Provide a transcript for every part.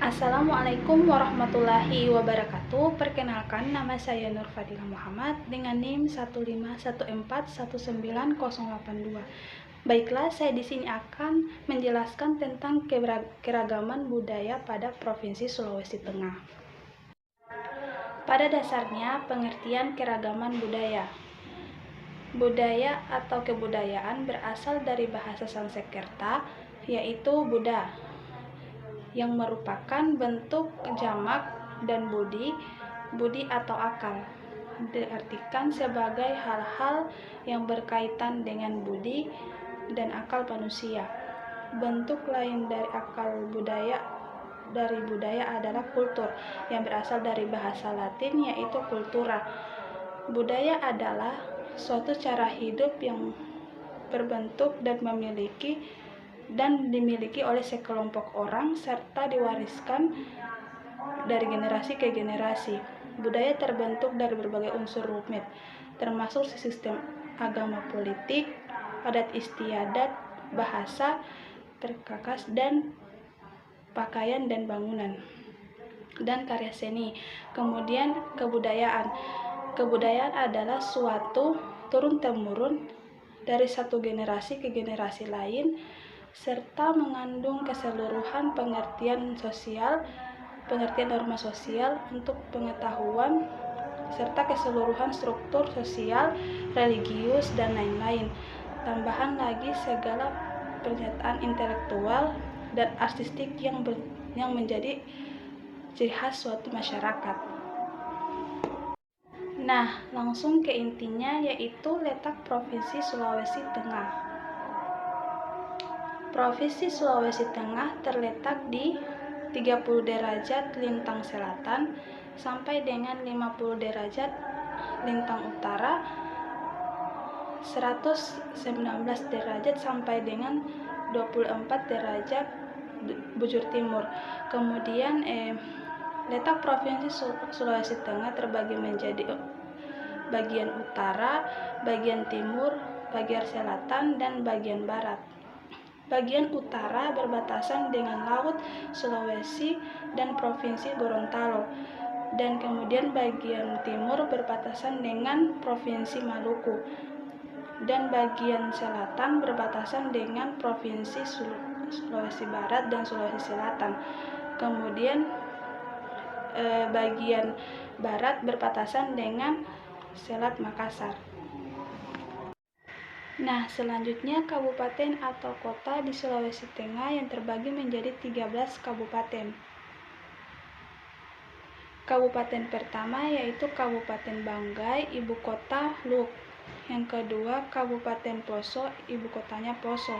Assalamualaikum warahmatullahi wabarakatuh. Perkenalkan, nama saya Nur Fadila Muhammad dengan NIM 151419082. Baiklah, saya di sini akan menjelaskan tentang keragaman budaya pada Provinsi Sulawesi Tengah. Pada dasarnya, pengertian keragaman budaya. Budaya atau kebudayaan berasal dari bahasa Sanskerta, yaitu Buddha, yang merupakan bentuk jamak dan budi atau akal, diartikan sebagai hal-hal yang berkaitan dengan budi dan akal manusia. Bentuk lain dari budaya adalah kultur, yang berasal dari bahasa Latin yaitu cultura. Budaya adalah suatu cara hidup yang berbentuk dan dimiliki oleh sekelompok orang serta diwariskan dari generasi ke generasi. Budaya terbentuk dari berbagai unsur rumit, termasuk sistem agama, politik, adat istiadat, bahasa, perkakas, dan pakaian dan bangunan, dan karya seni. Kemudian kebudayaan. Kebudayaan adalah suatu turun-temurun dari satu generasi ke generasi lain, serta mengandung keseluruhan pengertian norma sosial untuk pengetahuan, serta keseluruhan struktur sosial, religius, dan lain-lain. Tambahan lagi segala pernyataan intelektual dan artistik yang menjadi ciri khas suatu masyarakat. Nah, langsung ke intinya, yaitu letak Provinsi Sulawesi Tengah. Provinsi Sulawesi Tengah terletak di 30 derajat lintang selatan sampai dengan 50 derajat lintang utara, 119 derajat sampai dengan 24 derajat bujur timur. Kemudian letak Provinsi Sulawesi Tengah terbagi menjadi bagian utara, bagian timur, bagian selatan, dan bagian barat. Bagian utara berbatasan dengan Laut Sulawesi dan Provinsi Gorontalo, dan kemudian bagian timur berbatasan dengan Provinsi Maluku, dan bagian selatan berbatasan dengan Provinsi Sulawesi Barat dan Sulawesi Selatan. Kemudian bagian barat berbatasan dengan Selat Makassar. Nah, selanjutnya kabupaten atau kota di Sulawesi Tengah yang terbagi menjadi 13 kabupaten. Kabupaten pertama yaitu Kabupaten Banggai, ibu kota Luk. Yang kedua Kabupaten Poso, ibu kotanya Poso.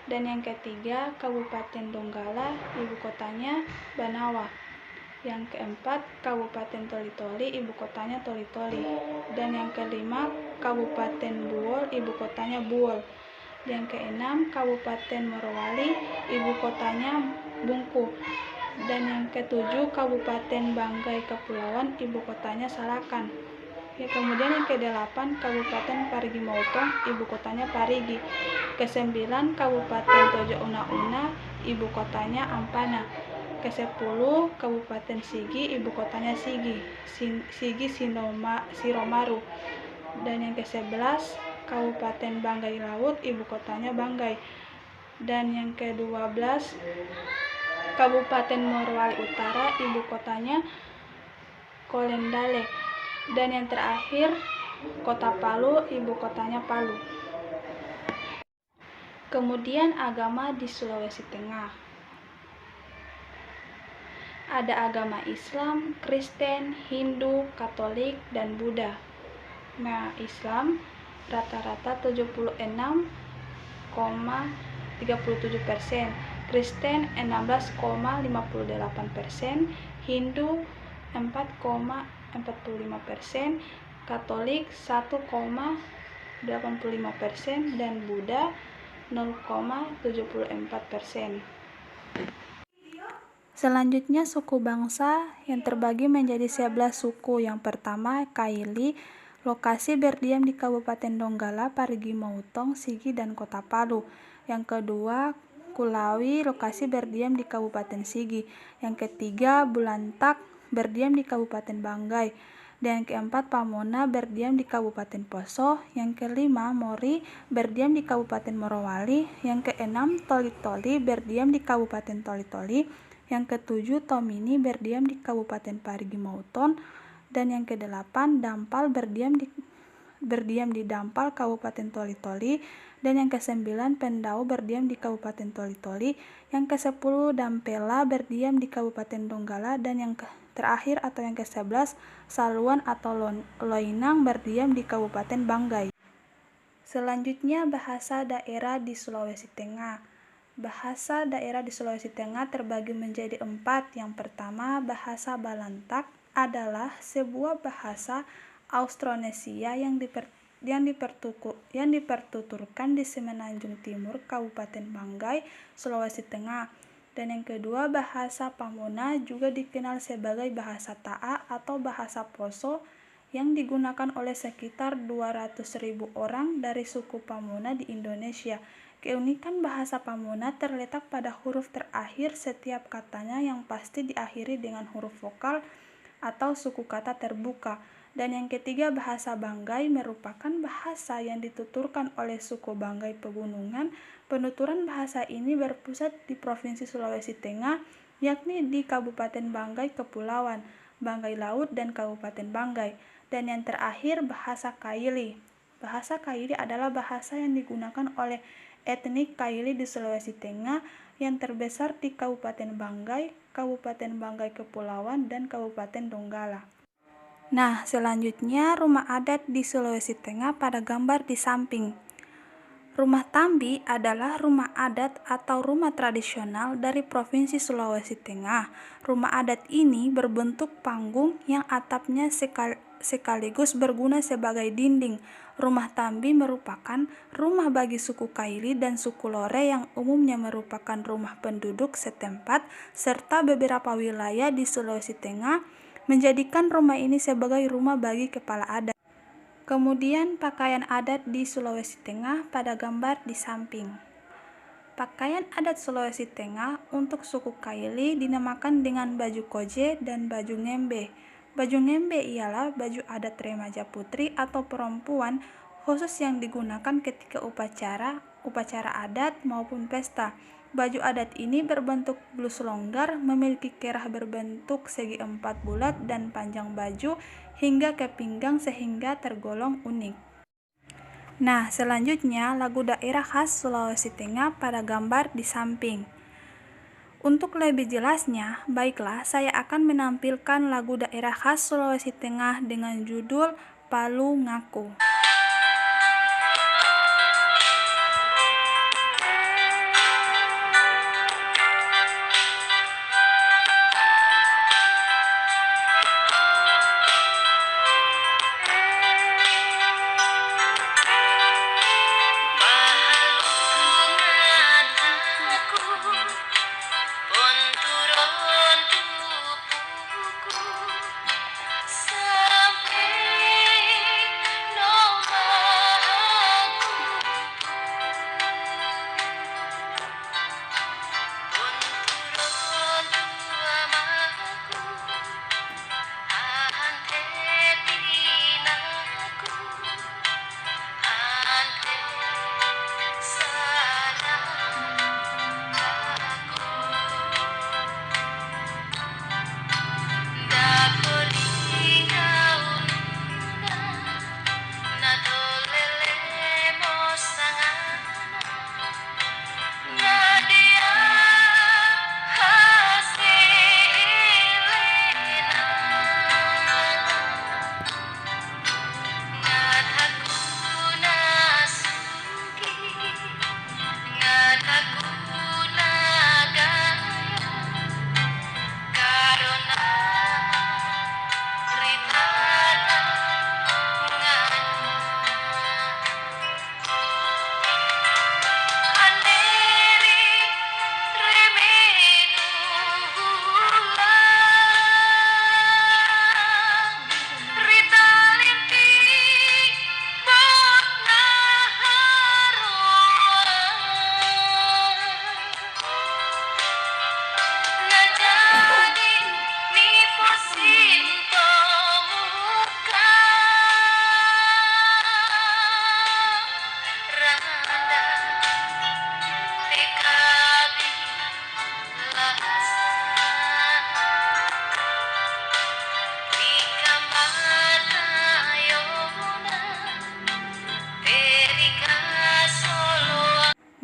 Dan yang ketiga Kabupaten Donggala, ibu kotanya Banawa. Yang keempat Kabupaten Toli-Toli, ibu kotanya Toli-Toli. Dan yang kelima Kabupaten Buol, ibu kotanya Buol. Yang keenam Kabupaten Morowali, ibu kotanya Bungku. Dan yang ketujuh Kabupaten Banggai Kepulauan, ibu kotanya Salakan. Kemudian yang kedelapan Kabupaten Parigi Motong, ibu kotanya Parigi. Kesembilan Kabupaten Tojo Una-Una, ibu kotanya Ampana. Ke-10 Kabupaten Sigi, ibu kotanya Sigi Siromaru. Dan yang ke-11 Kabupaten Banggai Laut, ibu kotanya Banggai. Dan yang ke-12 Kabupaten Morowali Utara, ibu kotanya Kolendale. Dan yang terakhir Kota Palu, ibu kotanya Palu. Kemudian agama di Sulawesi Tengah. Ada agama Islam, Kristen, Hindu, Katolik, dan Buddha. Nah, Islam rata-rata 76,37%, Kristen 16,58%, Hindu 4,45%, Katolik 1,85%, dan Buddha 0,74%. Selanjutnya suku bangsa yang terbagi menjadi 11 suku. Yang pertama Kaili, lokasi berdiam di Kabupaten Donggala, Parigi Motong, Sigi, dan Kota Palu. Yang kedua Kulawi lokasi berdiam di Kabupaten Sigi. Yang ketiga, Bulantak berdiam di Kabupaten Banggai. Dan yang keempat, Pamona berdiam di Kabupaten Poso. Yang kelima, Mori berdiam di Kabupaten Morowali. Yang keenam, Toli-Toli berdiam di Kabupaten Toli-Toli. Yang ketujuh, Tomini berdiam di Kabupaten Parigi Motong. Dan yang kedelapan, Dampal berdiam di Dampal, Kabupaten Toli-Toli. Dan yang kesembilan, Pendau berdiam di Kabupaten Toli-Toli. Yang kesepuluh, Dampela berdiam di Kabupaten Donggala. Dan yang terakhir atau yang ke-11, Saluan atau Loinang berdiam di Kabupaten Banggai. Selanjutnya, bahasa daerah di Sulawesi Tengah. Bahasa daerah di Sulawesi Tengah terbagi menjadi 4. Yang pertama, bahasa Balantak adalah sebuah bahasa Austronesia yang dipertuturkan di Semenanjung Timur, Kabupaten Banggai, Sulawesi Tengah. Dan yang kedua, bahasa Pamona juga dikenal sebagai bahasa Ta'a atau bahasa Poso yang digunakan oleh sekitar 200.000 orang dari suku Pamona di Indonesia. Keunikan bahasa Pamona terletak pada huruf terakhir setiap katanya yang pasti diakhiri dengan huruf vokal atau suku kata terbuka. Dan yang ketiga, bahasa Banggai merupakan bahasa yang dituturkan oleh suku Banggai Pegunungan. Penuturan bahasa ini berpusat di Provinsi Sulawesi Tengah, yakni di Kabupaten Banggai Kepulauan, Banggai Laut, dan Kabupaten Banggai. Dan yang terakhir, bahasa Kaili. Bahasa Kaili adalah bahasa yang digunakan oleh etnik Kaili di Sulawesi Tengah yang terbesar di Kabupaten Banggai, Kabupaten Banggai Kepulauan, dan Kabupaten Donggala. Nah, selanjutnya rumah adat di Sulawesi Tengah pada gambar di samping. Rumah Tambi adalah rumah adat atau rumah tradisional dari Provinsi Sulawesi Tengah. Rumah adat ini berbentuk panggung yang atapnya sekaligus berguna sebagai dinding. Rumah Tambi merupakan rumah bagi suku Kaili dan suku Lore yang umumnya merupakan rumah penduduk setempat serta beberapa wilayah di Sulawesi Tengah menjadikan rumah ini sebagai rumah bagi kepala adat. Kemudian pakaian adat di Sulawesi Tengah pada gambar di samping. Pakaian adat Sulawesi Tengah untuk suku Kaili dinamakan dengan baju koje dan baju ngembe. Baju ngembe ialah baju adat remaja putri atau perempuan khusus yang digunakan ketika upacara adat maupun pesta. Baju adat ini berbentuk blus longgar, memiliki kerah berbentuk segi 4 bulat dan panjang baju hingga ke pinggang sehingga tergolong unik. Nah, selanjutnya lagu daerah khas Sulawesi Tengah pada gambar di samping. Untuk lebih jelasnya, baiklah saya akan menampilkan lagu daerah khas Sulawesi Tengah dengan judul Palu Ngaku. Sampai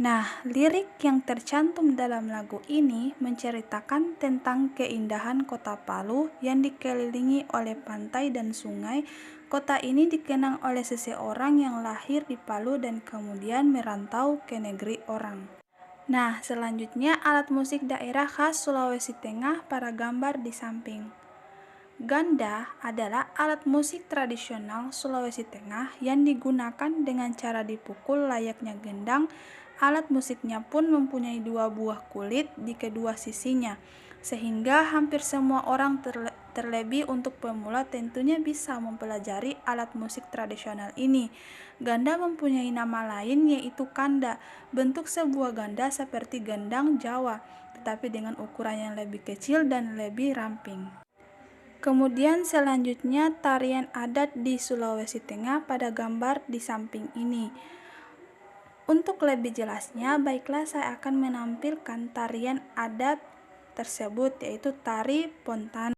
Nah, lirik yang tercantum dalam lagu ini menceritakan tentang keindahan kota Palu yang dikelilingi oleh pantai dan sungai. Kota ini dikenang oleh seseorang yang lahir di Palu dan kemudian merantau ke negeri orang. Nah, selanjutnya alat musik daerah khas Sulawesi Tengah pada gambar di samping. Ganda adalah alat musik tradisional Sulawesi Tengah yang digunakan dengan cara dipukul layaknya gendang. Alat musiknya pun mempunyai dua buah kulit di kedua sisinya, sehingga hampir semua orang terlebih untuk pemula tentunya bisa mempelajari alat musik tradisional ini. Ganda mempunyai nama lain yaitu kanda. Bentuk sebuah ganda seperti gendang Jawa, tetapi dengan ukuran yang lebih kecil dan lebih ramping. Kemudian selanjutnya tarian adat di Sulawesi Tengah pada gambar di samping ini. Untuk lebih jelasnya, baiklah saya akan menampilkan tarian adat tersebut, yaitu tari Pontano.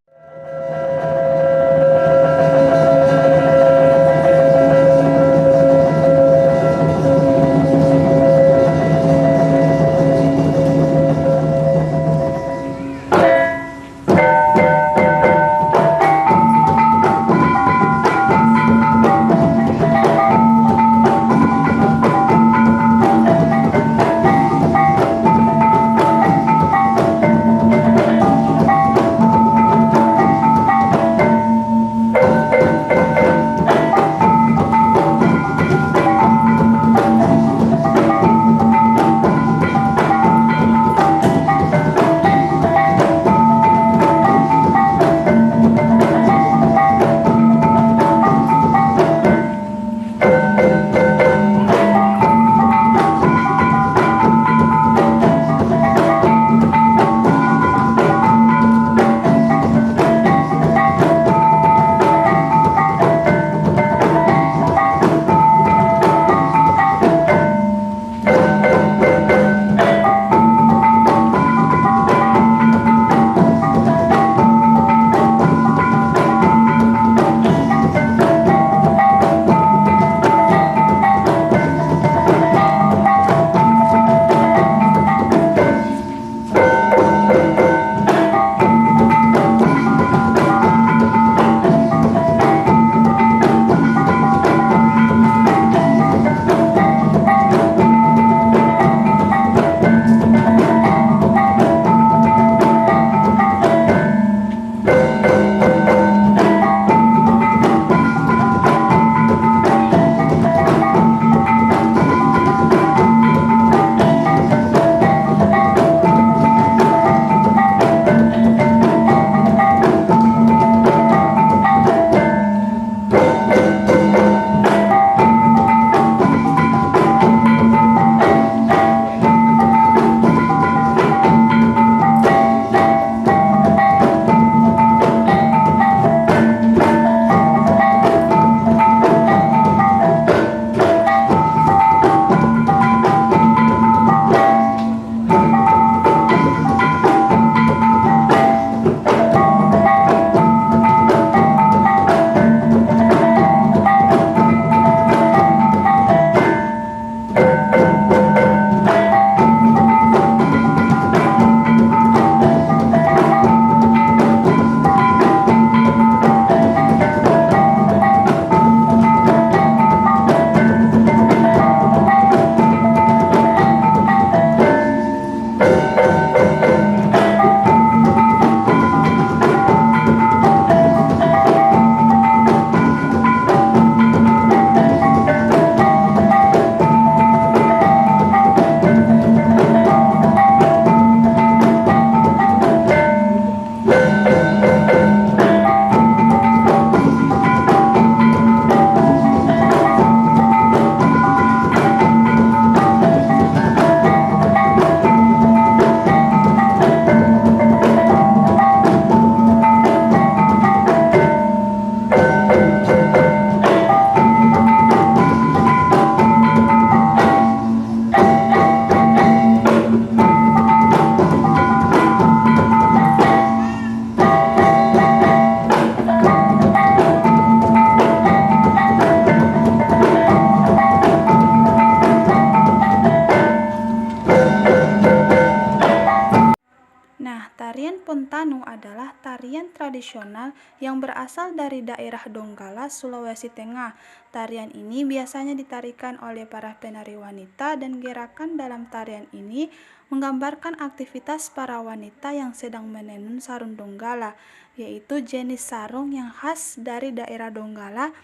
Nah, tarian Pontanu adalah tarian tradisional yang berasal dari daerah Donggala, Sulawesi Tengah. Tarian ini biasanya ditarikan oleh para penari wanita dan gerakan dalam tarian ini menggambarkan aktivitas para wanita yang sedang menenun sarung Donggala, yaitu jenis sarung yang khas dari daerah Donggala.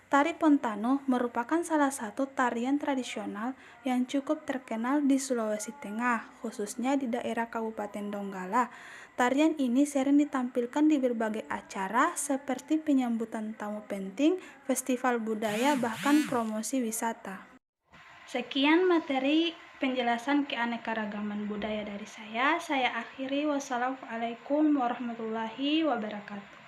Tari Pontano merupakan salah satu tarian tradisional yang cukup terkenal di Sulawesi Tengah, khususnya di daerah Kabupaten Donggala. Tarian ini sering ditampilkan di berbagai acara seperti penyambutan tamu penting, festival budaya, bahkan promosi wisata. Sekian materi penjelasan keanekaragaman budaya dari saya. Saya akhiri. Wassalamualaikum warahmatullahi wabarakatuh.